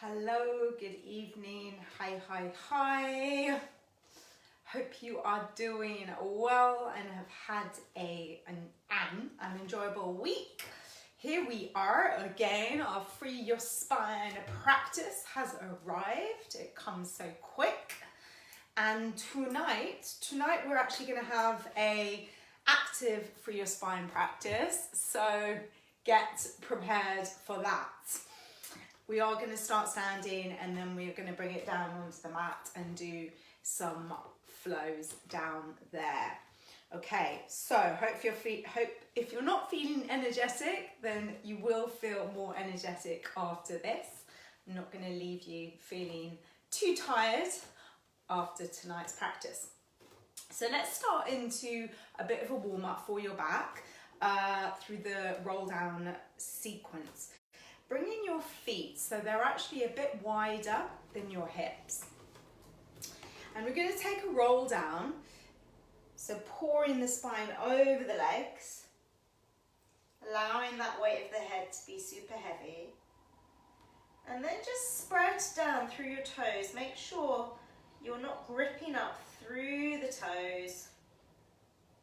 Hello, good evening, hi. Hope you are doing well and have had an enjoyable week. Here we are again, our Free Your Spine practice has arrived. It comes so quick. And tonight we're actually going to have a active Free Your Spine practice. So get prepared for that. We are going to start standing and then we're going to bring it down onto the mat and do some flows down there. Okay, so hope if you're not feeling energetic, then you will feel more energetic after this. I'm not going to leave you feeling too tired after tonight's practice. So let's start into a bit of a warm-up for your back through the roll down sequence. Bring in your feet so they're actually a bit wider than your hips. And we're going to take a roll down. So pouring the spine over the legs, allowing that weight of the head to be super heavy. And then just spread down through your toes. Make sure you're not gripping up through the toes.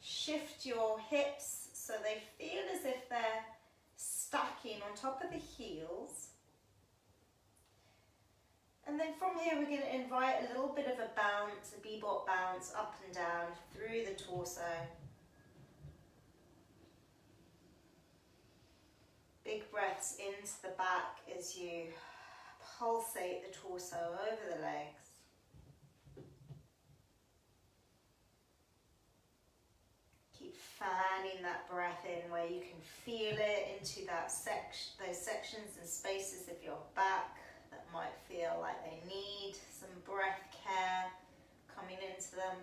Shift your hips so they feel as if they're stacking on top of the heels. And then from here we're going to invite a little bit of a bounce, a bebop bounce up and down through the torso. Big breaths into the back as you pulsate the torso over the legs. Keep fanning that breath in where you can feel it into those sections and spaces of your back that might feel like they need some breath care coming into them.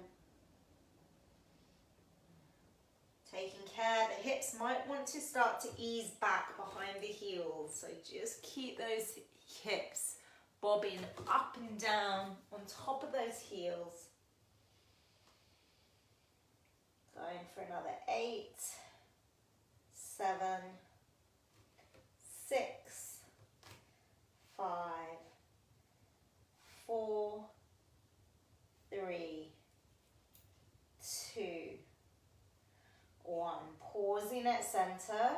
Taking care, the hips might want to start to ease back behind the heels, so just keep those hips bobbing up and down on top of those heels. Going for another 8, 7, 6, 5, 4, 3, 2, 1. Pausing at center.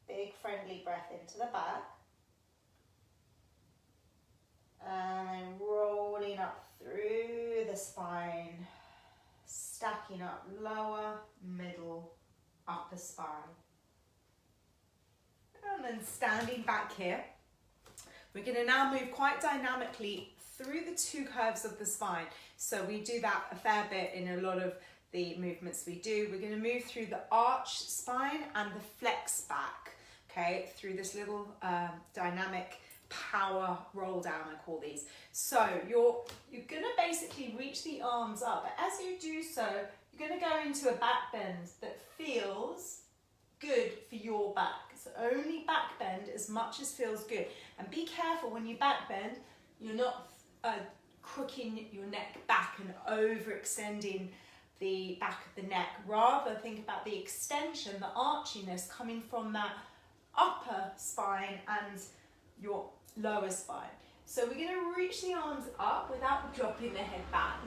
Big friendly breath into the back. And then rolling up through the spine. Stacking up lower, middle, upper spine. And then standing back here. We're going to now move quite dynamically through the two curves of the spine. So we do that a fair bit in a lot of the movements we do. We're going to move through the arch spine and the flex back, okay, through this little dynamic power roll down, I call these. So you're going to basically reach the arms up, but as you do so, you're going to go into a back bend that feels good for your back. So only back bend as much as feels good. And be careful when you back bend, you're not crooking your neck back and overextending the back of the neck. Rather think about the extension, the archiness coming from that upper spine and your lower spine. So we're going to reach the arms up without dropping the head back.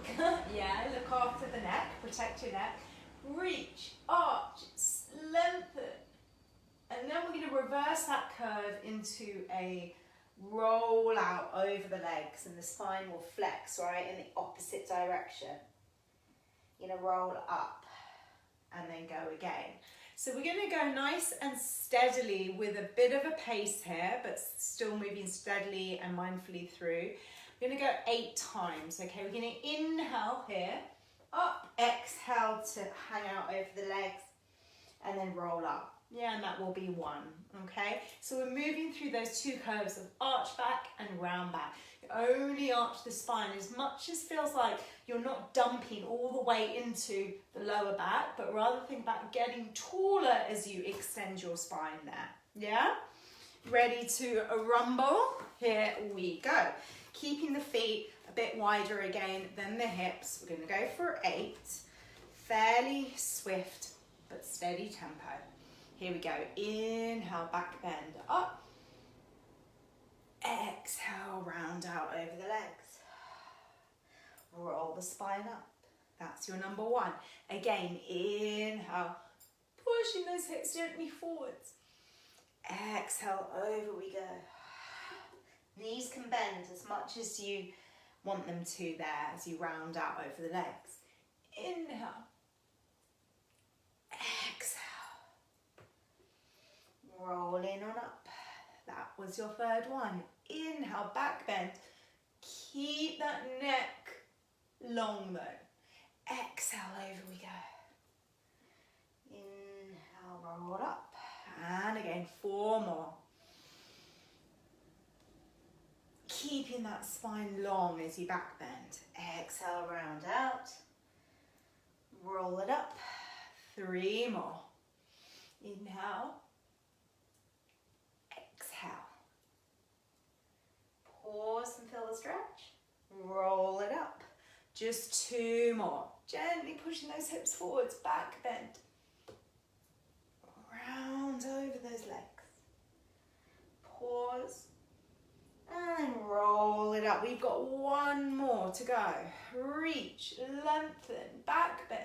Yeah, look after the neck, protect your neck. Reach, arch, lengthen. And then we're going to reverse that curve into a roll out over the legs, and the spine will flex, right, in the opposite direction. You're going to roll up and then go again. So we're going to go nice and steadily with a bit of a pace here, but still moving steadily and mindfully through. We're going to go 8 times, okay? We're going to inhale here, up, exhale to hang out over the legs, and then roll up. Yeah, and that will be 1, okay? So we're moving through those two curves of arch back and round back. You only arch the spine as much as feels like you're not dumping all the way into the lower back, but rather think about getting taller as you extend your spine there, yeah? Ready to rumble? Here we go. Keeping the feet a bit wider again than the hips. We're going to go for 8. Fairly swift but steady tempo. Here we go. Inhale, back bend up. Exhale, round. the spine up. That's your number one. Again, inhale, pushing those hips gently forwards. Exhale, over we go. Knees can bend as much as you want them to there as you round out over the legs. Inhale. Exhale. Rolling on up. That was your third one. Inhale, back bend. Keep that neck long though. Exhale, over we go. Inhale, roll up. And again, 4 more. Keeping that spine long as you back bend. Exhale, round out. Roll it up. 3 more. Inhale. Exhale. Pause and feel the stretch. Roll it up. Just 2 more. Gently pushing those hips forwards, back bend. Round over those legs. Pause. And roll it up. We've got 1 more to go. Reach, lengthen, back bend.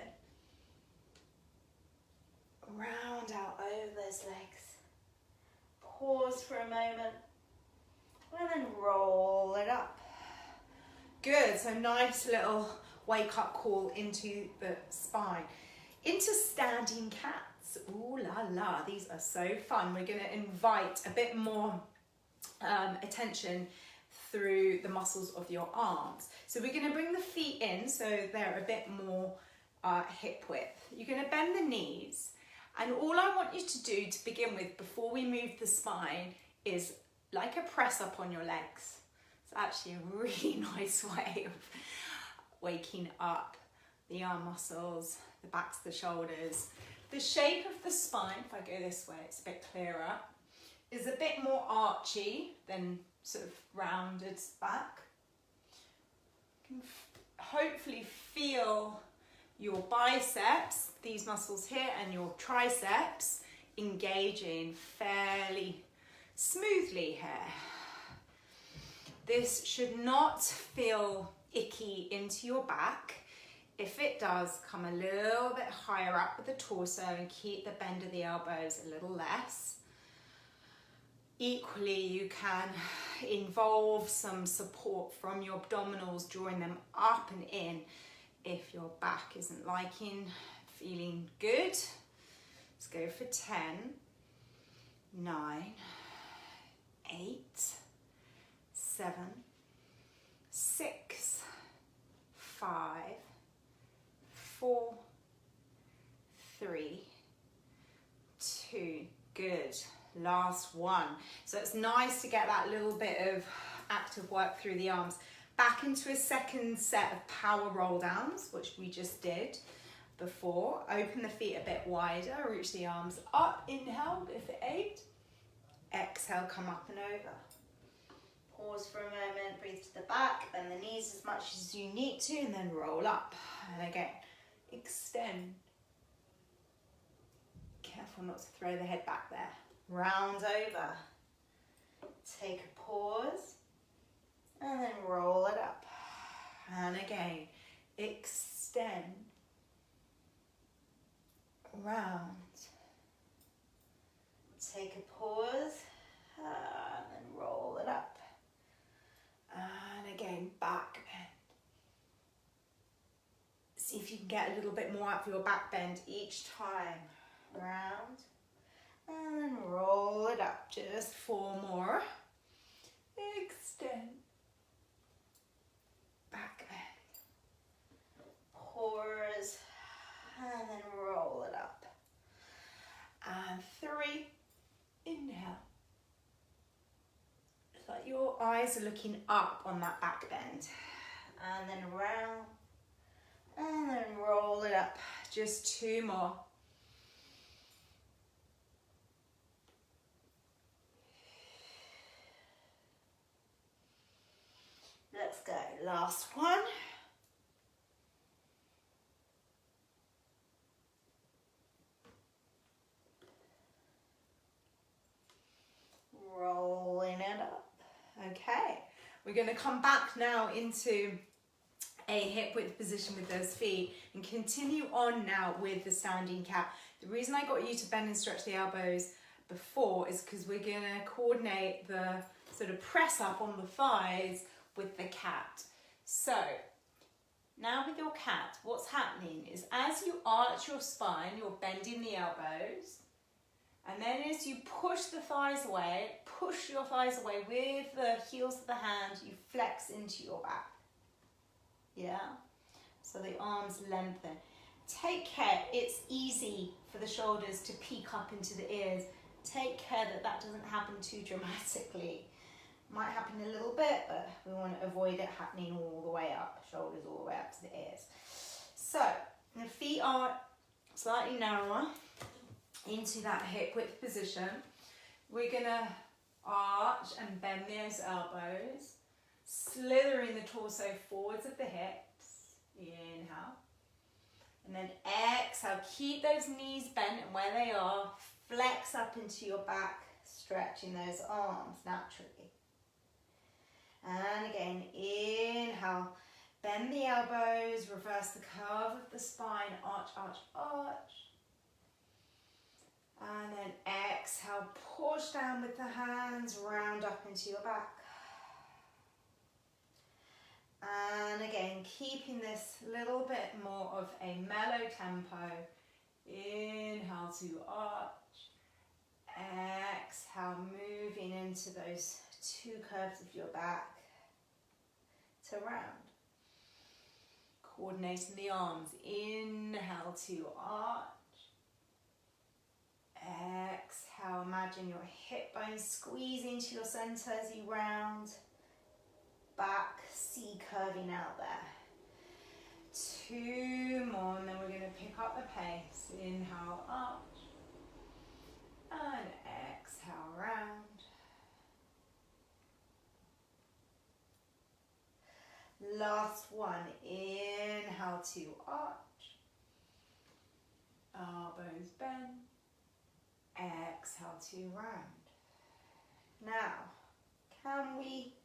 Round out over those legs. Pause for a moment. And then roll it up. Good, so nice little wake up call into the spine. Into standing cats. Ooh la la, these are so fun. We're gonna invite a bit more attention through the muscles of your arms. So we're going to bring the feet in so they're a bit more hip width. You're going to bend the knees, and all I want you to do to begin with before we move the spine is like a press up on your legs. It's actually a really nice way of waking up the arm muscles, the backs, the shoulders. The shape of the spine, if I go this way, it's a bit clearer, is a bit more archy than sort of rounded back. You can hopefully feel your biceps, these muscles here, and your triceps engaging fairly smoothly here. This should not feel icky into your back. If it does, come a little bit higher up with the torso and keep the bend of the elbows a little less. Equally, you can involve some support from your abdominals, drawing them up and in if your back isn't feeling good. Let's go for 10, 9, 8, 7, 6, 5, 4, 3, 2, good. Last one. So it's nice to get that little bit of active work through the arms. Back into a second set of power roll downs, which we just did before. Open the feet a bit wider, reach the arms up, inhale, go for 8. Exhale, come up and over. Pause for a moment, breathe to the back, bend the knees as much as you need to, and then roll up. And again, extend. Careful not to throw the head back there. Round over. Take a pause, and then roll it up. And again, extend. Round. Take a pause, and then roll it up. And again, back bend. See if you can get a little bit more out of your back bend each time. Round. And then roll it up. Just 4 more. Extend. Back bend. Pause. And then roll it up. And 3. Inhale. It's like your eyes are looking up on that back bend. And then round. And then roll it up. Just 2 more. Let's go. Last one. Rolling it up. Okay. We're going to come back now into a hip width position with those feet and continue on now with the standing cat. The reason I got you to bend and stretch the elbows before is because we're going to coordinate the sort of press up on the thighs with the cat. So now with your cat, what's happening is as you arch your spine, you're bending the elbows, and then as you push the thighs away, push your thighs away with the heels of the hand, you flex into your back. Yeah? So the arms lengthen. Take care, it's easy for the shoulders to peek up into the ears. Take care that that doesn't happen too dramatically. Might happen a little bit, but we want to avoid it happening all the way up, shoulders all the way up to the ears. So the feet are slightly narrower into that hip width position. We're going to arch and bend those elbows, slithering the torso forwards of the hips. Inhale. And then exhale, keep those knees bent and where they are, flex up into your back, stretching those arms naturally. And again, inhale, bend the elbows, reverse the curve of the spine, arch, arch, arch. And then exhale, push down with the hands, round up into your back. And again, keeping this little bit more of a mellow tempo. Inhale to arch. Exhale, moving into those two curves of your back to round. Coordinating the arms. Inhale to arch. Exhale, imagine your hip bones squeeze into your center as you round. Back, C curving out there. 2 more, and then we're going to pick up the pace. Inhale, arch. And exhale, round. Last one. Inhale to arch. Elbows bend. Exhale to round. Now, can we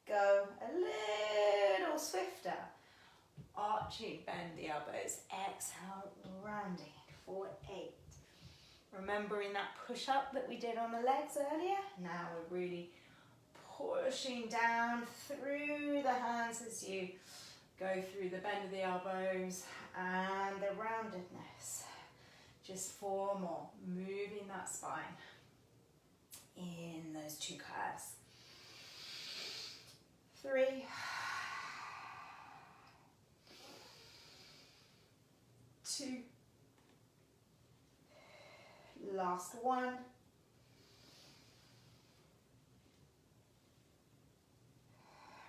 go a little swifter? Arching, bend the elbows. Exhale, rounding for 8. Remembering that push up that we did on the legs earlier? Now we're really pushing down through the hands as you go through the bend of the elbows and the roundedness. Just 4 more, moving that spine in those 2 curves. 3. 2. Last one.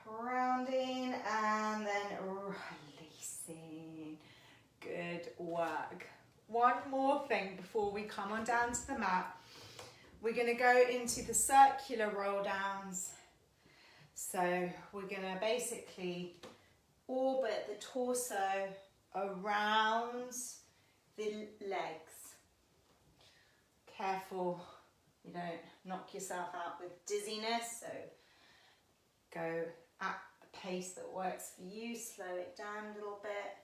Rounding and then releasing. Good work. One more thing before we come on down to the mat. We're going to go into the circular roll downs. So we're going to basically orbit the torso around the legs. Careful you don't knock yourself out with dizziness, so go at the pace that works for you, slow it down a little bit.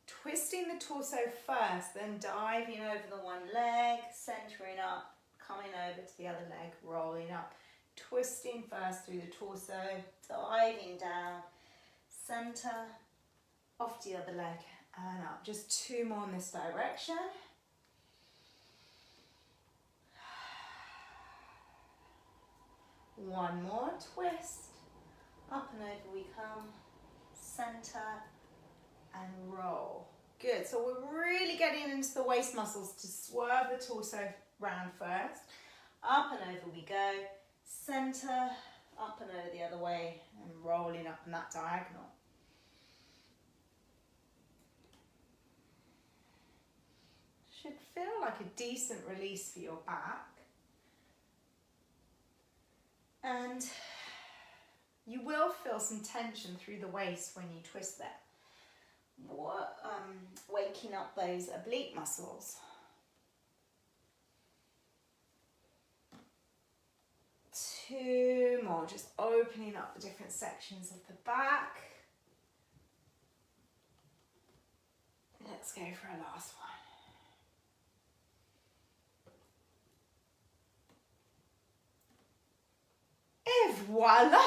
Twisting the torso first, then diving over the one leg, centering up, coming over to the other leg, rolling up. Twisting first through the torso, diving down, center, off to the other leg and up. Just 2 more in this direction. One more, twist, up and over we come, center and roll. Good, so we're really getting into the waist muscles to swerve the torso round first. Up and over we go, center, up and over the other way and rolling up in that diagonal. Should feel like a decent release for your back. And you will feel some tension through the waist when you twist there. Waking up those oblique muscles. 2 more, just opening up the different sections of the back. Let's go for a last one. Et voila!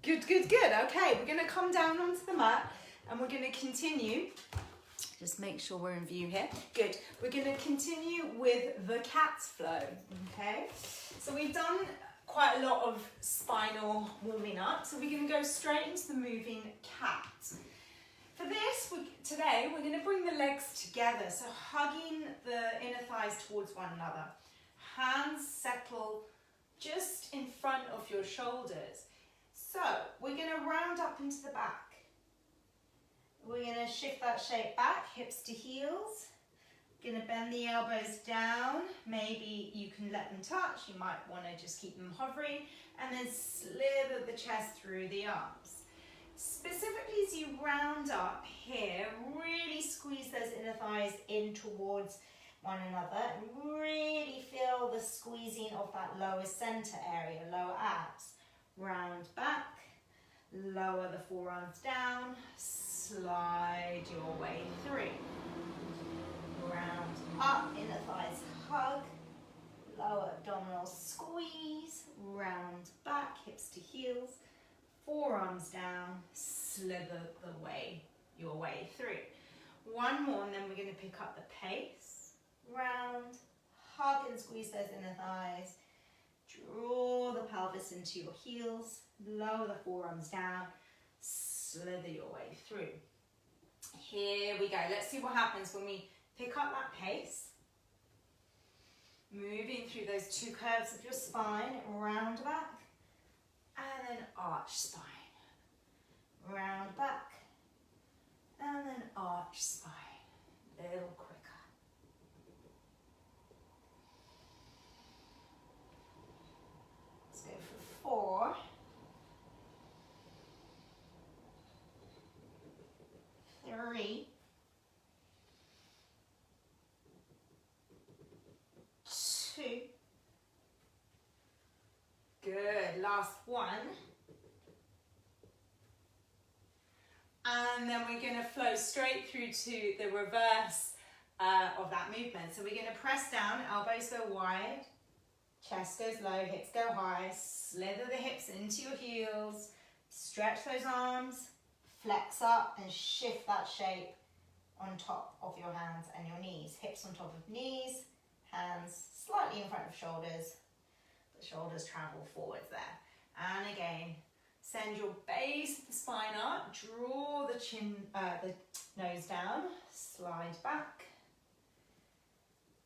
Good, good, good. Okay, we're going to come down onto the mat and we're going to continue. Just make sure we're in view here. Good. We're going to continue with the cat's flow. Okay, so we've done quite a lot of spinal warming up, so we're going to go straight into the moving cat. For this, today we're going to bring the legs together, so hugging the inner thighs towards one another. Hands settle just in front of your shoulders. So we're going to round up into the back. We're going to shift that shape back, hips to heels. Going to bend the elbows down. Maybe you can let them touch. You might want to just keep them hovering. And then slither the chest through the arms. Specifically as you round up here, really squeeze those inner thighs in towards one another. And really feel the squeezing of that lower center area, lower abs. Round back, lower the forearms down, slide your way through. Round up, inner thighs hug, lower abdominal squeeze, round back, hips to heels, forearms down, slither your way through. One more and then we're going to pick up the pace. Round, hug and squeeze those inner thighs, draw the pelvis into your heels, lower the forearms down, slither your way through. Here we go. Let's see what happens when we pick up that pace. Moving through those two curves of your spine, round back, and then arch spine. Round back, and then arch spine. A little quicker. Let's go for 4. 3. 2. Good. Last one. And then we're going to flow straight through to the reverse of that movement. So we're going to press down, elbows go wide, chest goes low, hips go high, slither the hips into your heels, stretch those arms, flex up and shift that shape on top of your hands and your knees. Hips on top of knees, hands slightly in front of shoulders. The shoulders travel forwards there. And again, send your base of the spine up, draw the chin, the nose down, slide back,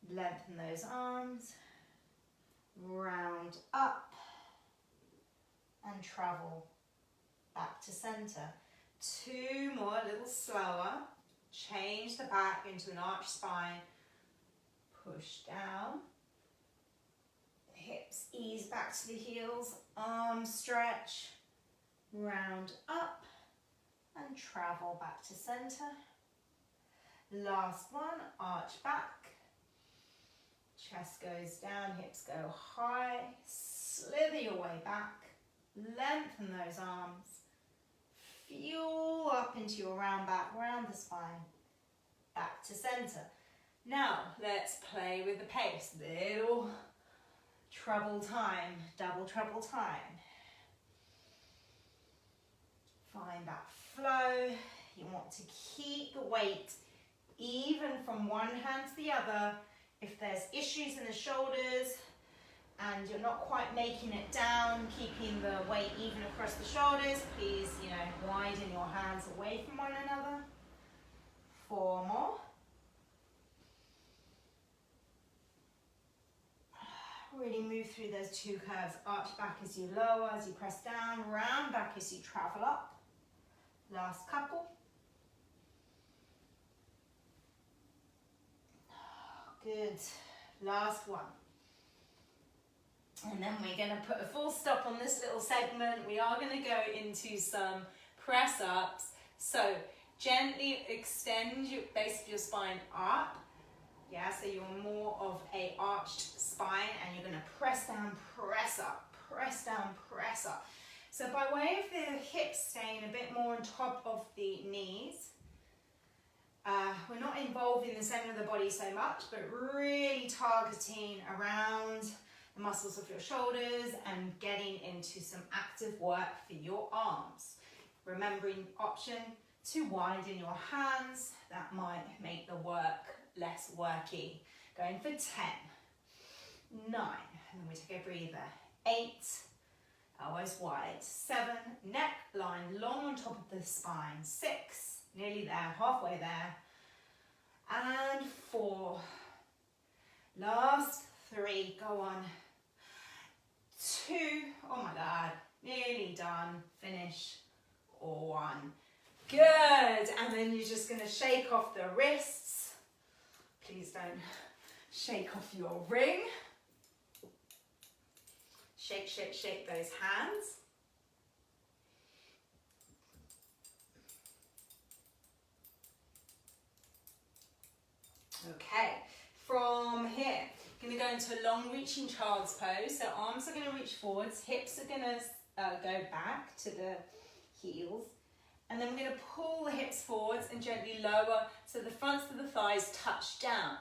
lengthen those arms, round up and travel back to center. 2 more, a little slower. Change the back into an arch spine. Push down. Hips ease back to the heels. Arms stretch. Round up and travel back to center. Last one, arch back. Chest goes down, hips go high. Slither your way back. Lengthen those arms. Fuel up into your round back, round the spine, back to center. Now, let's play with the pace. Little treble time, double treble time. Find that flow. You want to keep the weight even from one hand to the other. If there's issues in the shoulders, and you're not quite making it down, keeping the weight even across the shoulders, please, widen your hands away from one another. 4 more. Really move through those 2 curves. Arch back as you lower, as you press down, round back as you travel up. Last couple. Good. Last one. And then we're going to put a full stop on this little segment. We are going to go into some press ups. So gently extend your base of your spine up. Yeah, so you're more of a arched spine, and you're going to press down, press up, press down, press up. So by way of the hips staying a bit more on top of the knees, we're not involving the center of the body so much, but really targeting around the muscles of your shoulders and getting into some active work for your arms. Remembering option to widen your hands, that might make the work less worky. Going for 10, 9, and then we take a breather, 8, elbows wide, 7, neck line long on top of the spine, 6, nearly there, halfway there, and 4, last 3, go on, 2, oh my God, nearly done, finish, 1, good, and then you're just going to shake off the wrists, please don't shake off your ring, shake, shake, shake those hands. Okay, from here, going to go into a long reaching child's pose. So arms are going to reach forwards, hips are going to go back to the heels. And then we're going to pull the hips forwards and gently lower so the fronts of the thighs touch down.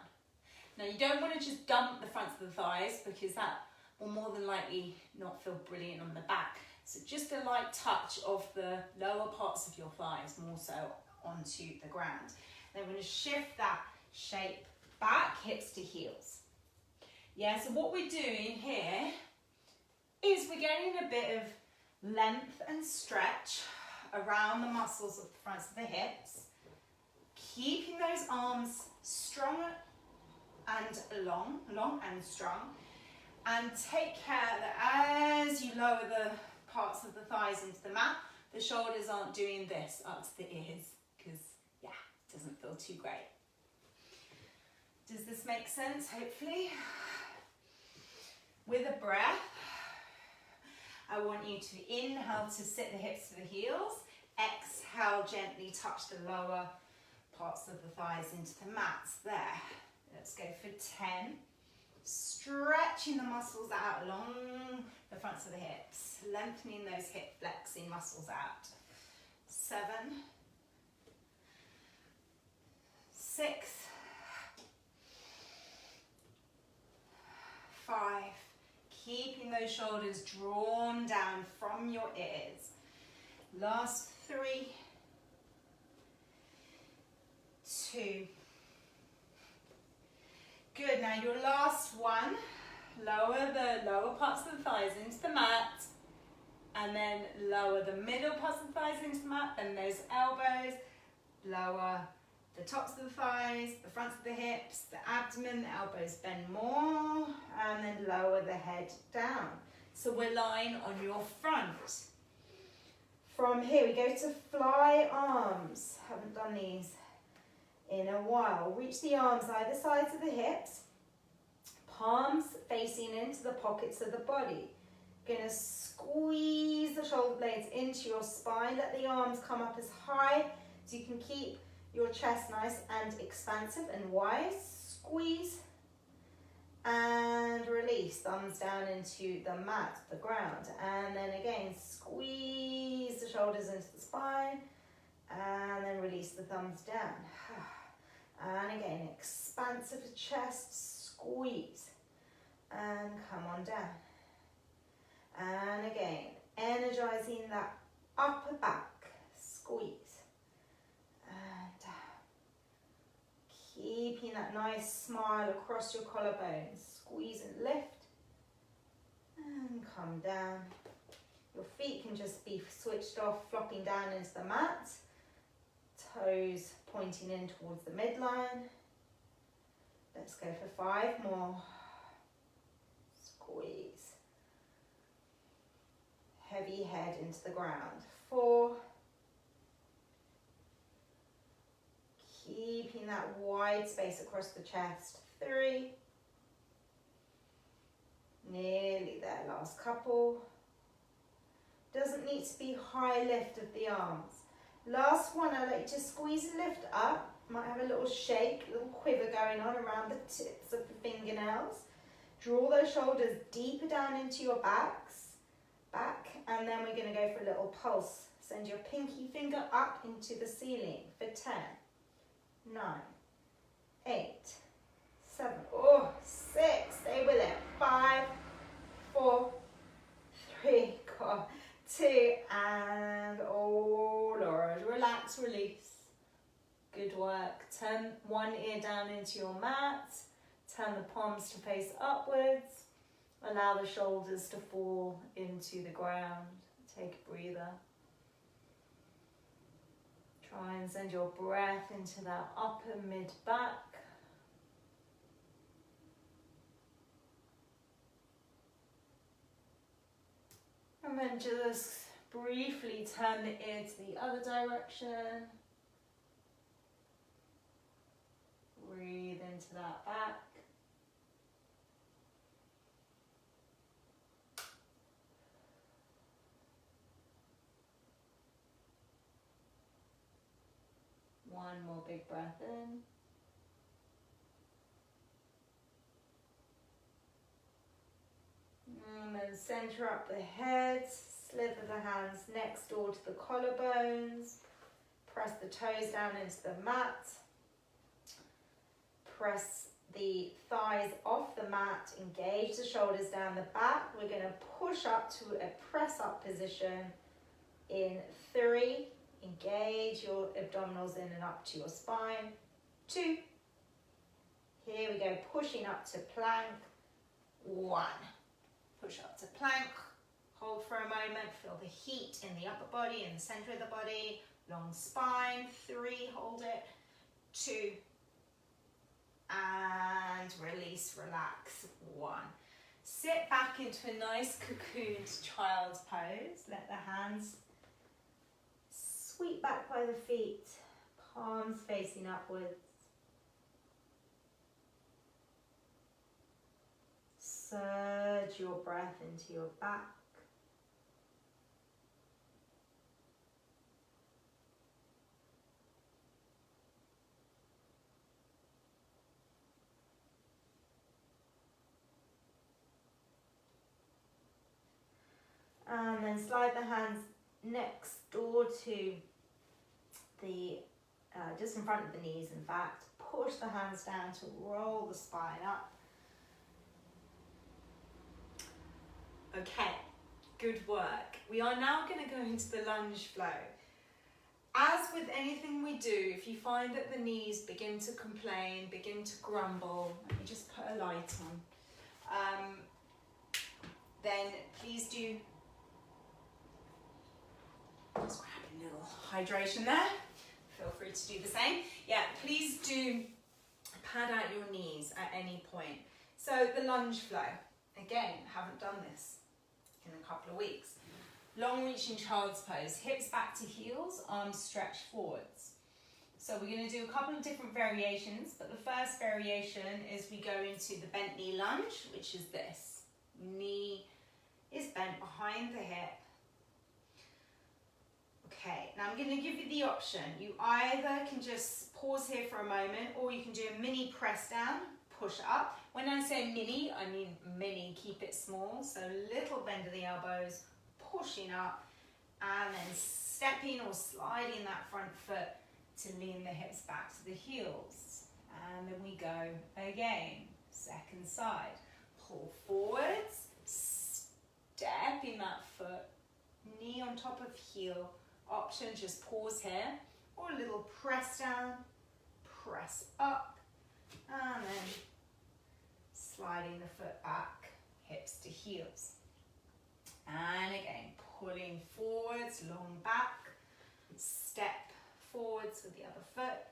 Now you don't want to just dump the fronts of the thighs because that will more than likely not feel brilliant on the back. So just a light touch of the lower parts of your thighs more so onto the ground. Then we're going to shift that shape back, hips to heels. Yeah, so what we're doing here is we're getting a bit of length and stretch around the muscles of the fronts of the hips, keeping those arms strong and long and strong, and take care that as you lower the parts of the thighs into the mat, the shoulders aren't doing this up to the ears, because yeah, it doesn't feel too great. Does this make sense, hopefully? With a breath, I want you to inhale to sit the hips to the heels, exhale, gently touch the lower parts of the thighs into the mats, there. Let's go for 10, stretching the muscles out along the fronts of the hips, lengthening those hip flexing muscles out. 7, 6, 5, keeping those shoulders drawn down from your ears. Last 3, 2. Good, now your last one, lower the lower parts of the thighs into the mat, and then lower the middle parts of the thighs into the mat, then those elbows, lower the tops of the thighs, the fronts of the hips, the abdomen, the elbows bend more, and then lower the head down. So we're lying on your front. From here, we go to fly arms. Haven't done these in a while. Reach the arms either sides of the hips, palms facing into the pockets of the body. Gonna squeeze the shoulder blades into your spine. Let the arms come up as high so you can keep your chest nice and expansive and wide. Squeeze and release. Thumbs down into the mat, the ground. And then again, squeeze the shoulders into the spine. And then release the thumbs down. And again, expansive chest, squeeze. And come on down. And again, energizing that upper back, squeeze. And down. Keeping that nice smile across your collarbones. Squeeze and lift. And come down. Your feet can just be switched off, flopping down into the mat. Toes pointing in towards the midline. Let's go for 5 more. Squeeze. Heavy head into the ground. 4. Keeping that wide space across the chest. 3. Nearly there, last couple. Doesn't need to be high lift of the arms. Last one, I'd like you to squeeze and lift up. Might have a little shake, a little quiver going on around the tips of the fingernails. Draw those shoulders deeper down into your back, and then we're going to go for a little pulse. Send your pinky finger up into the ceiling for 10, 9, 8, 7, oh, 6, stay with it, 5, 4, 3, 2, and oh Lord, relax, release. Good work. Turn one ear down into your mat, turn the palms to face upwards, allow the shoulders to fall into the ground. Take a breather. Try and send your breath into that upper mid-back. And then just briefly turn the ear to the other direction. Breathe into that back. One more big breath in. And then center up the head, slither the hands next door to the collarbones. Press the toes down into the mat. Press the thighs off the mat, engage the shoulders down the back. We're going to push up to a press up position in 3. Engage your abdominals in and up to your spine. 2. Here we go, pushing up to plank. 1. Push up to plank. Hold for a moment. Feel the heat in the upper body, in the center of the body. Long spine. 3. Hold it. 2. And release, relax. 1. Sit back into a nice cocooned child's pose. Let the hands sweep back by the feet, palms facing upwards. Surge your breath into your back. And then slide the hands next door to the, just in front of the knees in fact. Push the hands down to roll the spine up. Okay, good work. We are now going to go into the lunge flow. As with anything we do, if you find that the knees begin to complain, begin to grumble, let me just put a light on, then please do just grab a little hydration there. Feel free to do the same. Yeah, please do pad out your knees at any point. So the lunge flow, again, haven't done this in a couple of weeks. Long reaching child's pose, hips back to heels, arms stretched forwards. So we're going to do a couple of different variations, but the first variation is we go into the bent knee lunge, which is this. Knee is bent behind the hip. Okay, now I'm going to give you the option. You either can just pause here for a moment, or you can do a mini press down, push up. When I say mini, I mean mini, keep it small. So little bend of the elbows, pushing up, and then stepping or sliding that front foot to lean the hips back to the heels. And then we go again, second side. Pull forwards, stepping that foot, knee on top of heel. Option, just pause here, or a little press down, press up, and then sliding the foot back, hips to heels. And again, pulling forwards, long back, step forwards with the other foot,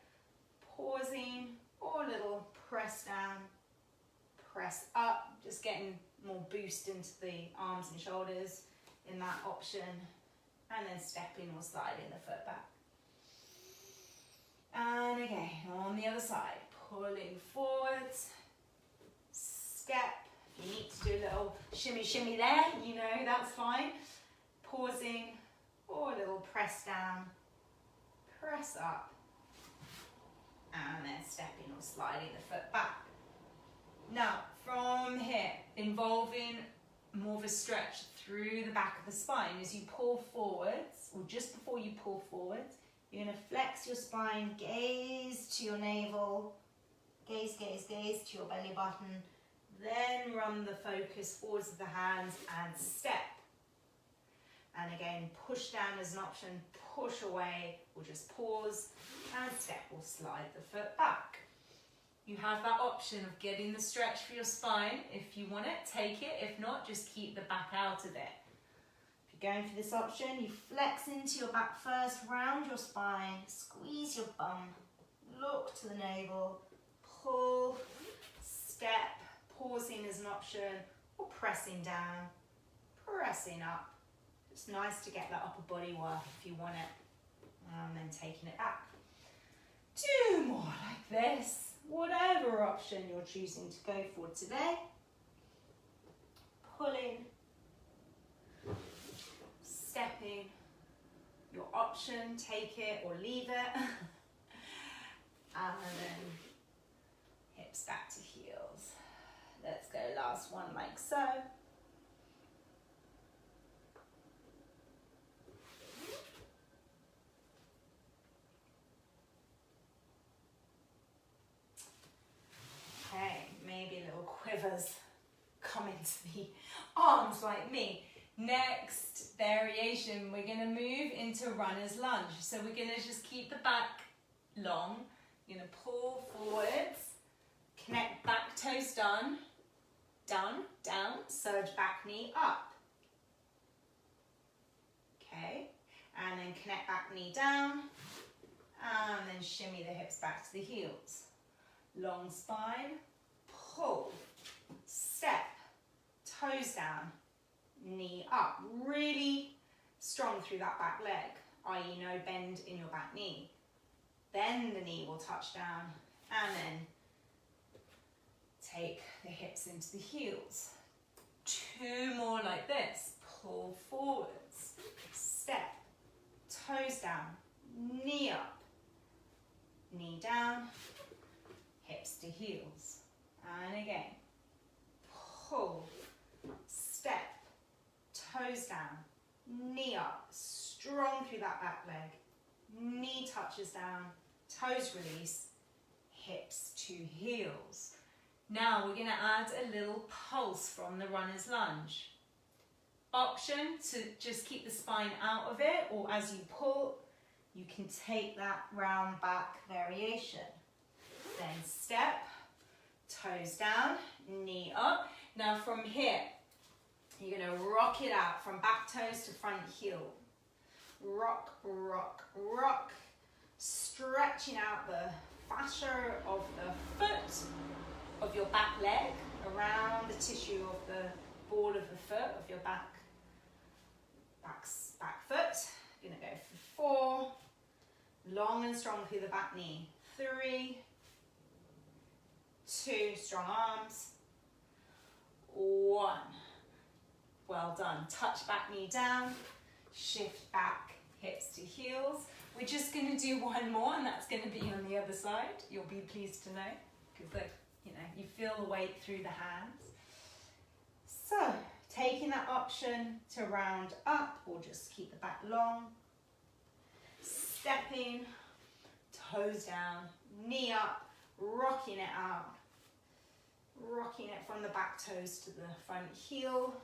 pausing, or a little press down, press up, just getting more boost into the arms and shoulders in that option. And then stepping or sliding the foot back. And again, on the other side, pulling forwards, step. If you need to do a little shimmy shimmy there, you know, that's fine. Pausing, or a little press down, press up, and then stepping or sliding the foot back. Now, from here, involving more of a stretch through the back of the spine as you pull forwards, or just before you pull forwards, You're going to flex your spine, gaze to your navel, gaze, gaze, gaze to your belly button. Then run the focus forwards of the hands and step. And again, push down as an option, push away, or just pause and step or slide the foot back. You have that option of getting the stretch for your spine. If you want it, take it. If not, just keep the back out of it. If you're going for this option, you flex into your back first, round your spine, squeeze your bum, look to the navel, pull, step, pausing as an option, or pressing down, pressing up. It's nice to get that upper body work if you want it. And then taking it back. 2 more like this. Whatever option you're choosing to go for today. Pulling, stepping, your option, take it or leave it. And then hips back to heels. Let's go last one like so. Okay, maybe little quivers come into the arms like me. Next variation, we're gonna move into runner's lunge. So we're gonna just keep the back long. You're gonna pull forwards, connect back toes down, down, surge back knee up. Okay, and then connect back knee down, and then shimmy the hips back to the heels. Long spine, pull, step, toes down, knee up. Really strong through that back leg, i.e. no bend in your back knee. Then the knee will touch down, and then take the hips into the heels. 2 more like this. Pull forwards, step, toes down, knee up, knee down, hips to heels. And again, pull, step, toes down, knee up, strong through that back leg, knee touches down, toes release, hips to heels. Now we're going to add a little pulse from the runner's lunge. Option to just keep the spine out of it, or as you pull, you can take that round back variation. Then step, toes down, knee up. Now from here, you're going to rock it out from back toes to front heel. Rock, rock, rock. Stretching out the fascia of the foot, of your back leg, around the tissue of the ball of the foot, of your back foot. You're going to go for 4. Long and strong through the back knee. 3, 2, strong arms. 1. Well done. Touch back knee down. Shift back, hips to heels. We're just going to do 1 more, and that's going to be on the other side. You'll be pleased to know, because you feel the weight through the hands. So, taking that option to round up, or just keep the back long. Stepping, toes down, knee up, rocking it out. Rocking it from the back toes to the front heel.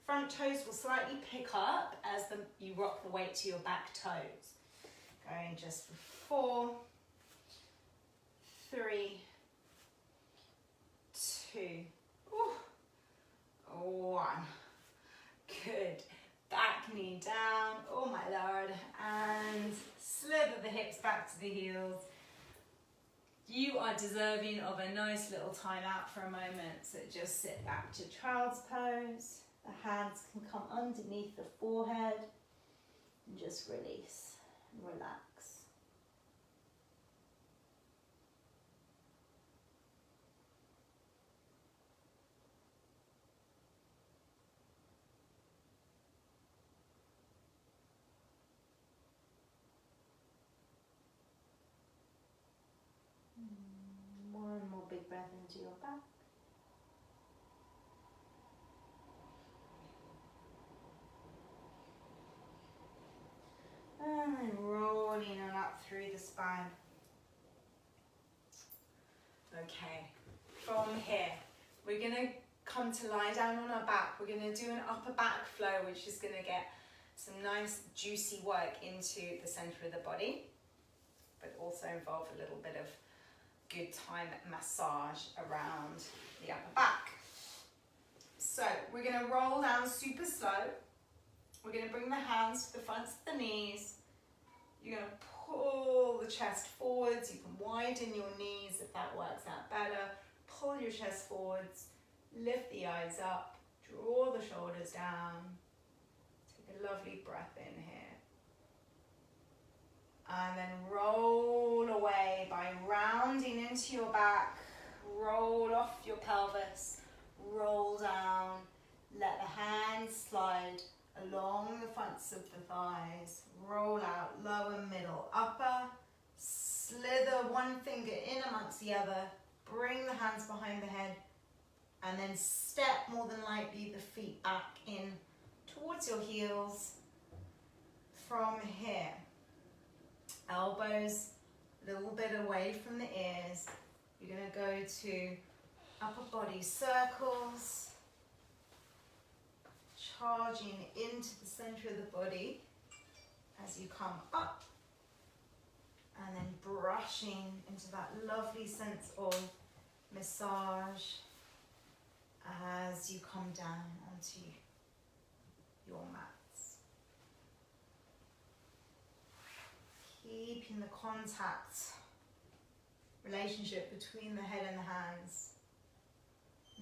Front toes will slightly pick up as you rock the weight to your back toes. Going just for 4, 3, 2, 1. Good. Back knee down, oh my lord, and slither the hips back to the heels. You are deserving of a nice little time out for a moment, so just sit back to child's pose. The hands can come underneath the forehead and just release and relax. One more big breath into your back. And then roll through the spine. Okay, from here, we're going to come to lie down on our back. We're going to do an upper back flow, which is going to get some nice juicy work into the center of the body, but also involve a little bit of good time massage around the upper back. So we're going to roll down super slow. We're going to bring the hands to the fronts of the knees. You're going to pull the chest forwards. You can widen your knees if that works out better. Pull your chest forwards. Lift the eyes up. Draw the shoulders down. Take a lovely breath in here. And then roll away by rounding into your back. Roll off your pelvis. Roll down. Let the hands slide along the fronts of the thighs. Roll out, lower, middle, upper. Slither one finger in amongst the other. Bring the hands behind the head. And then step more than lightly the feet back in towards your heels. From here, elbows a little bit away from the ears. You're going to go to upper body circles, charging into the center of the body as you come up, and then brushing into that lovely sense of massage as you come down onto your mats. Keeping the contact relationship between the head and the hands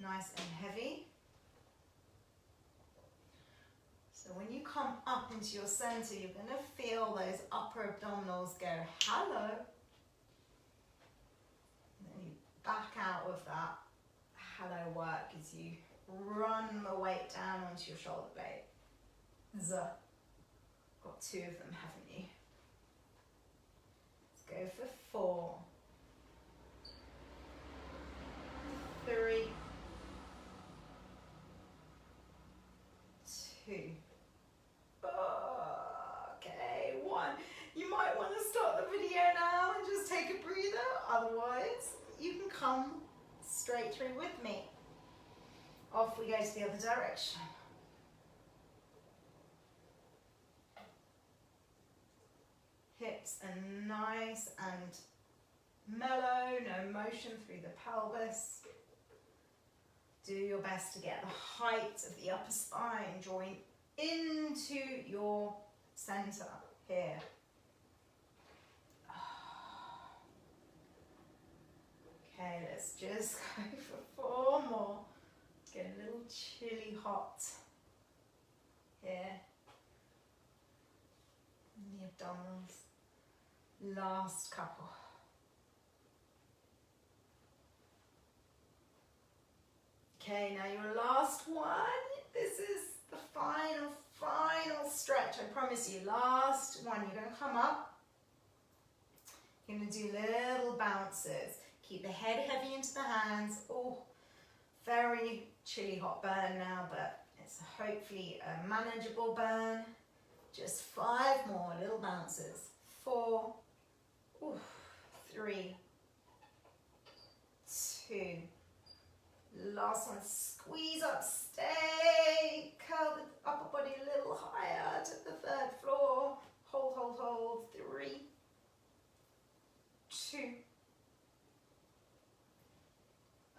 nice and heavy. So when you come up into your center, you're going to feel those upper abdominals go hello. And then you back out of that hello work as you run the weight down onto your shoulder blade. Got 2 of them, haven't you? Let's go for 4, 3, 2. Okay, 1. You might want to stop the video now and just take a breather. Otherwise, you can come straight through with me. Off we go to the other direction. Hips are nice and mellow, no motion through the pelvis. Do your best to get the height of the upper spine drawing into your center here. Okay, let's just go for 4 more. Get a little chilly hot here. And the abdominals. Last couple. Okay, now your last one. This is the final stretch. I promise you. Last one. You're going to come up. You're going to do little bounces. Keep the head heavy into the hands. Oh, very chilly hot burn now, but it's hopefully a manageable burn. Just 5 more little bounces. 4, 3, 2. Last one, squeeze up, stay. Curl the upper body a little higher to the 3rd floor. Hold, hold, hold. 3, 2.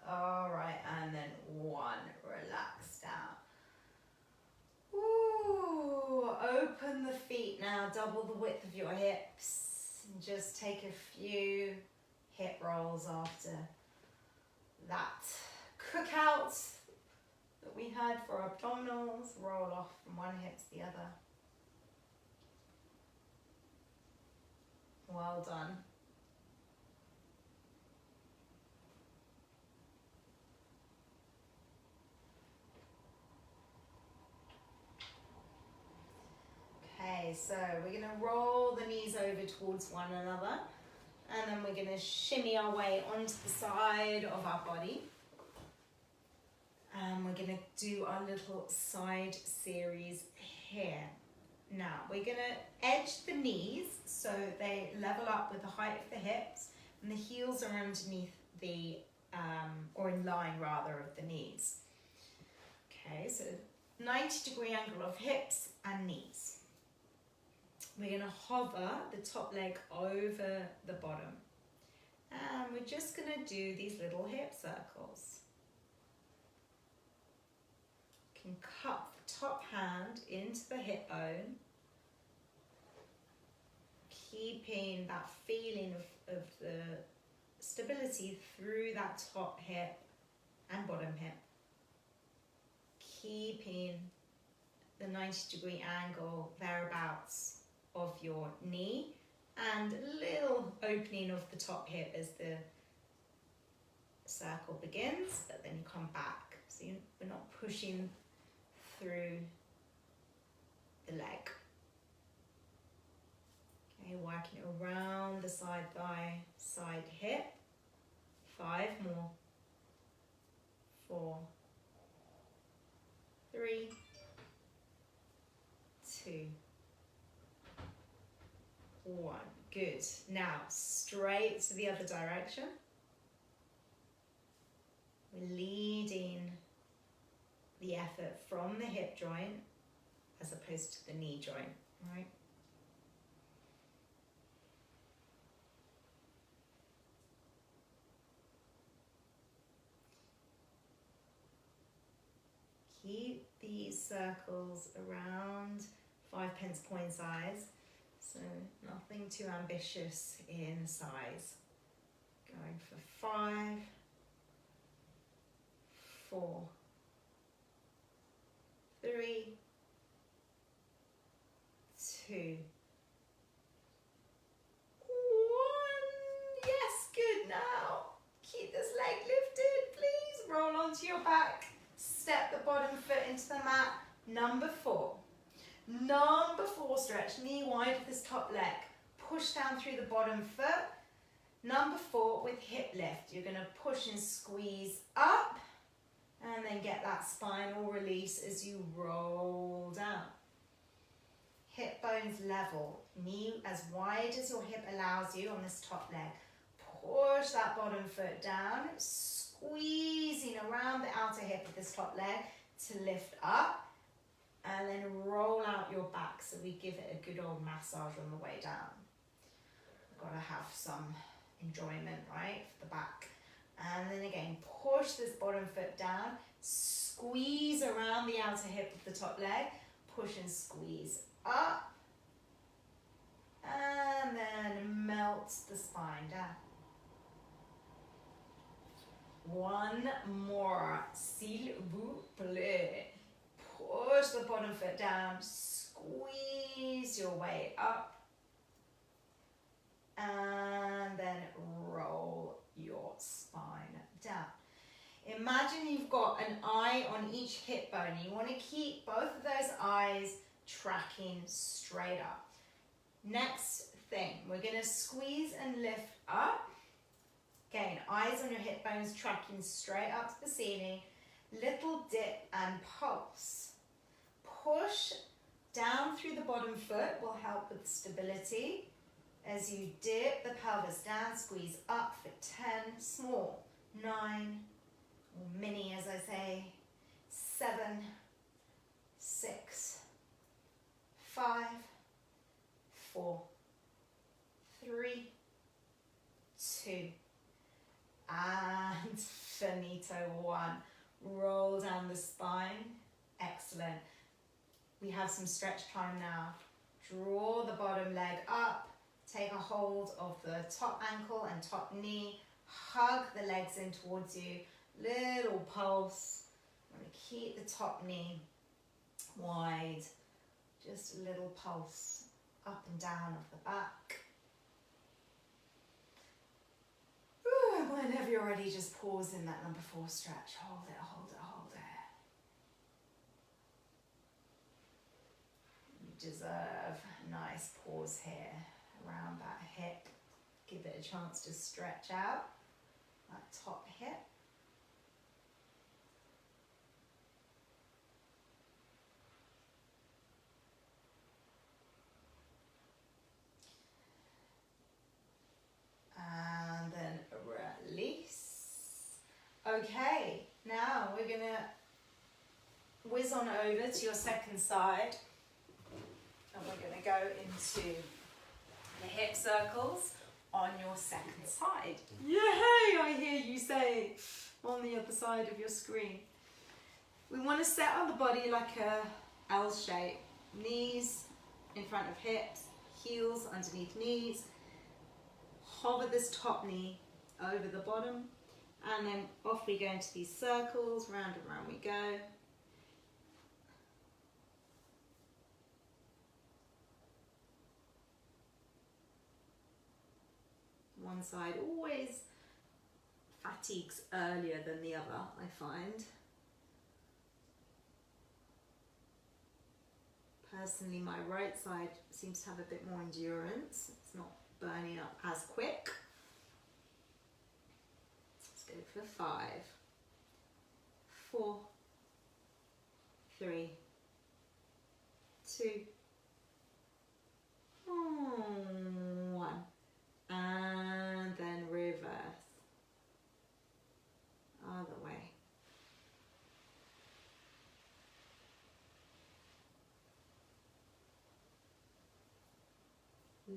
All right, and then 1. Relax down. Ooh, open the feet now. Double the width of your hips. And just take a few hip rolls after that cookout that we had for abdominals. Roll off from one hip to the other. Well done. Okay, so we're going to roll the knees over towards one another, and then we're going to shimmy our way onto the side of our body. And we're going to do our little side series here. Now we're going to edge the knees so they level up with the height of the hips, and the heels are underneath the, or in line rather, of the knees. Okay, so 90-degree angle of hips and knees. We're going to hover the top leg over the bottom. And we're just going to do these little hip circles. You can cup the top hand into the hip bone, keeping that feeling of the stability through that top hip and bottom hip. Keeping the 90-degree angle thereabouts of your knee, and a little opening of the top hip as the circle begins, but then you come back. So we're not pushing through the leg. Okay, working around the side thigh, side hip. 5 more. 4, 3, 2, 1. Good. Now straight to the other direction. We're leading the effort from the hip joint as opposed to the knee joint, right? Keep these circles around 5 pence point size, so nothing too ambitious in size. Going for 5, 4, 3, 2, 1. Yes, good. Now keep this leg lifted, please. Roll onto your back. Step the bottom foot into the mat. Number 4. Number 4 stretch, knee wide of this top leg. Push down through the bottom foot. Number 4 with hip lift. You're going to push and squeeze up, and then get that spinal release as you roll down. Hip bones level, knee as wide as your hip allows you on this top leg. Push that bottom foot down, squeezing around the outer hip of this top leg to lift up, and then roll out your back so we give it a good old massage on the way down. We've got to have some enjoyment, right, for the back. And then again, push this bottom foot down, squeeze around the outer hip of the top leg, push and squeeze up, and then melt the spine down. 1 more, s'il vous plaît. Push the bottom foot down, squeeze your way up, and then roll your spine down. Imagine you've got an eye on each hip bone. You want to keep both of those eyes tracking straight up. Next thing, we're going to squeeze and lift up. Again, eyes on your hip bones tracking straight up to the ceiling. Little dip and pulse. Push down through the bottom foot will help with stability. As you dip the pelvis down, squeeze up for 10, small, 9, or mini as I say, 7, 6, 5, 4, 3, 2, and finito. 1. Roll down the spine. Excellent. We have some stretch time now. Draw the bottom leg up. Take a hold of the top ankle and top knee. Hug the legs in towards you. Little pulse. I'm going to keep the top knee wide. Just a little pulse up and down of the back. Whenever you're ready, just pause in that number 4 stretch. Hold it, hold it, hold it. You deserve a nice pause here around that hip. Give it a chance to stretch out that top hip. Okay, now we're gonna whiz on over to your second side, and we're gonna go into the hip circles on your second side. Yay, I hear you say on the other side of your screen. We want to set on the body like a L shape. Knees in front of hips, heels underneath knees. Hover this top knee over the bottom, and then off we go into these circles, round and round we go. One side always fatigues earlier than the other, I find. Personally, my right side seems to have a bit more endurance. It's not burning up as quick. Let's go for 5, 4, 3, 2, 1. And then reverse. Other way.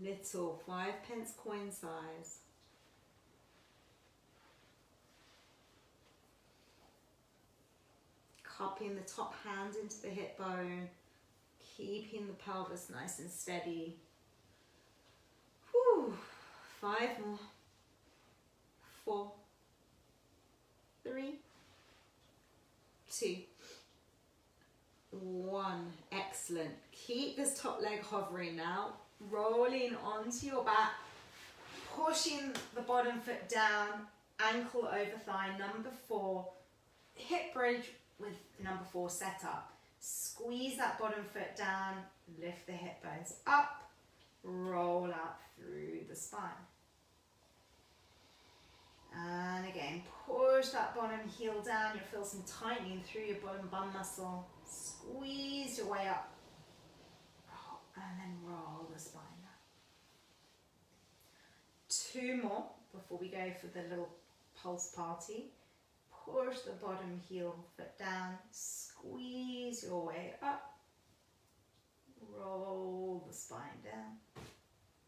Little 5p coin size. Cupping the top hand into the hip bone, keeping the pelvis nice and steady. Whew. 5 more. 4, 3, 2, 1. Excellent. Keep this top leg hovering now. Rolling onto your back, pushing the bottom foot down, ankle over thigh, number 4, hip bridge with number 4 set up. Squeeze that bottom foot down, lift the hip bones up, roll out through the spine. And again, push that bottom heel down. You'll feel some tightening through your bottom bum muscle. Squeeze your way up. And then roll the spine down. 2 more before we go for the little pulse party. Push the bottom heel foot down. Squeeze your way up. Roll the spine down.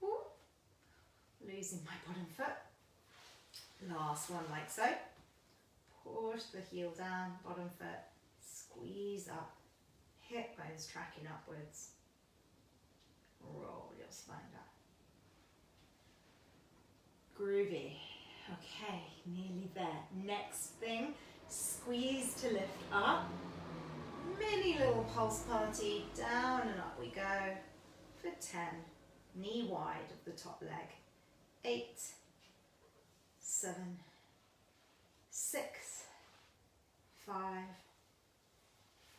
Ooh. Losing my bottom foot. Last one like so. Push the heel down, bottom foot. Squeeze up. Hip bones tracking upwards. Roll your spine down. Groovy. Okay, nearly there. Next thing, squeeze to lift up. Mini little pulse party. Down and up we go for 10. Knee wide of the top leg. 8, 7, 6, 5,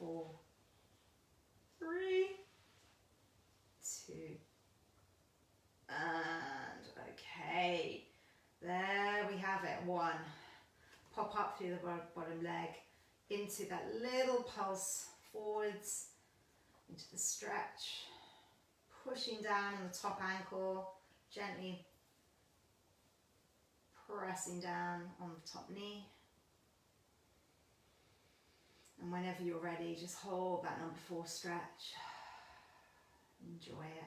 4, 3, 2, and okay, there we have it. 1. Pop up through the bottom leg into that little pulse forwards, into the stretch, pushing down on the top ankle, gently pressing down on the top knee. And whenever you're ready, just hold that number 4 stretch. Enjoy it.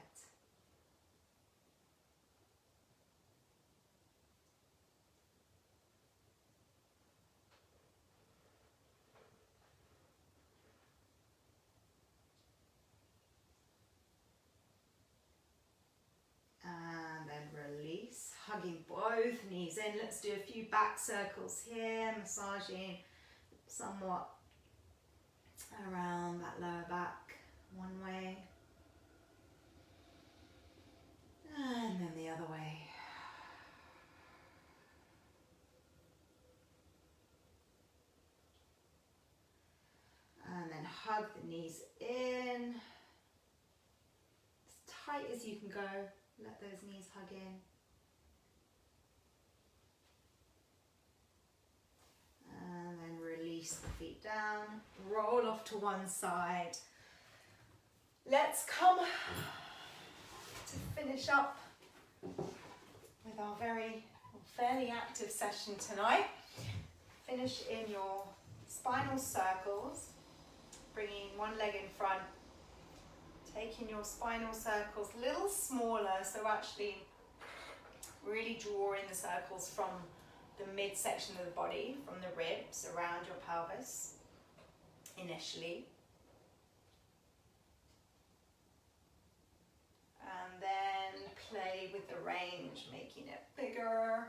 And then release, hugging both knees in. Let's do a few back circles here, massaging somewhat around that lower back one way. And then the other way. And then hug the knees in. As tight as you can go. Let those knees hug in. And then release the feet down. Roll off to one side. Let's come to finish up with our fairly active session tonight. finish in your spinal circles, bringing one leg in front, taking your spinal circles a little smaller, so actually really drawing the circles from the midsection of the body, from the ribs around your pelvis initially. And then play with the range, making it bigger.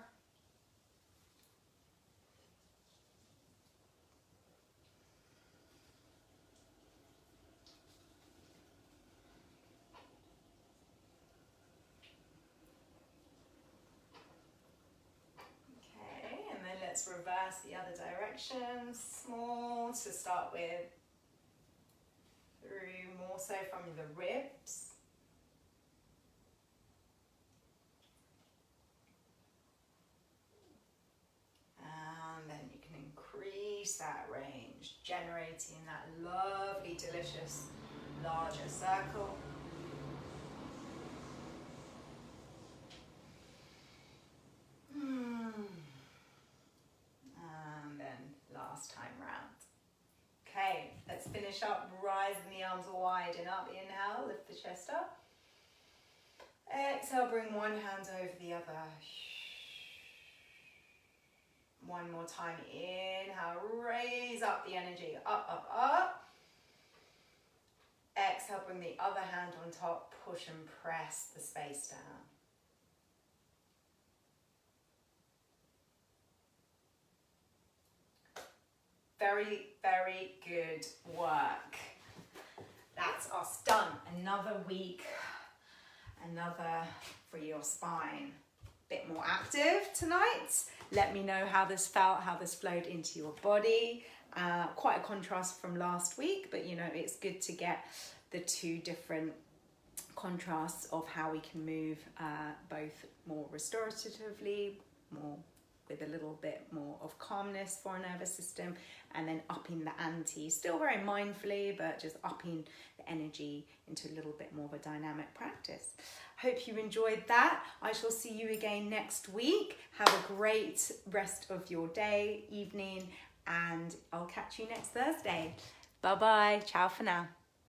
Let's reverse the other direction, small to start with, through more so from the ribs. And then you can increase that range, generating that lovely, delicious, larger circle. Last time round. Okay, let's finish up, rising the arms wide and up. Inhale, lift the chest up. Exhale, bring one hand over the other. One more time, inhale, raise up the energy, up, up, up. Exhale, bring the other hand on top, push and press the space down. Very, very good work. That's us done. Another week, another for your spine. Bit more active tonight. Let me know how this felt, how this flowed into your body. Quite a contrast from last week, but you know, it's good to get the two different contrasts of how we can move both more restoratively, more with a little bit more of calmness for our nervous system, and then upping the ante, still very mindfully, but just upping the energy into a little bit more of a dynamic practice. Hope you enjoyed that. I shall see you again next week. Have a great rest of your day, evening, and I'll catch you next Thursday. Bye-bye. Ciao for now.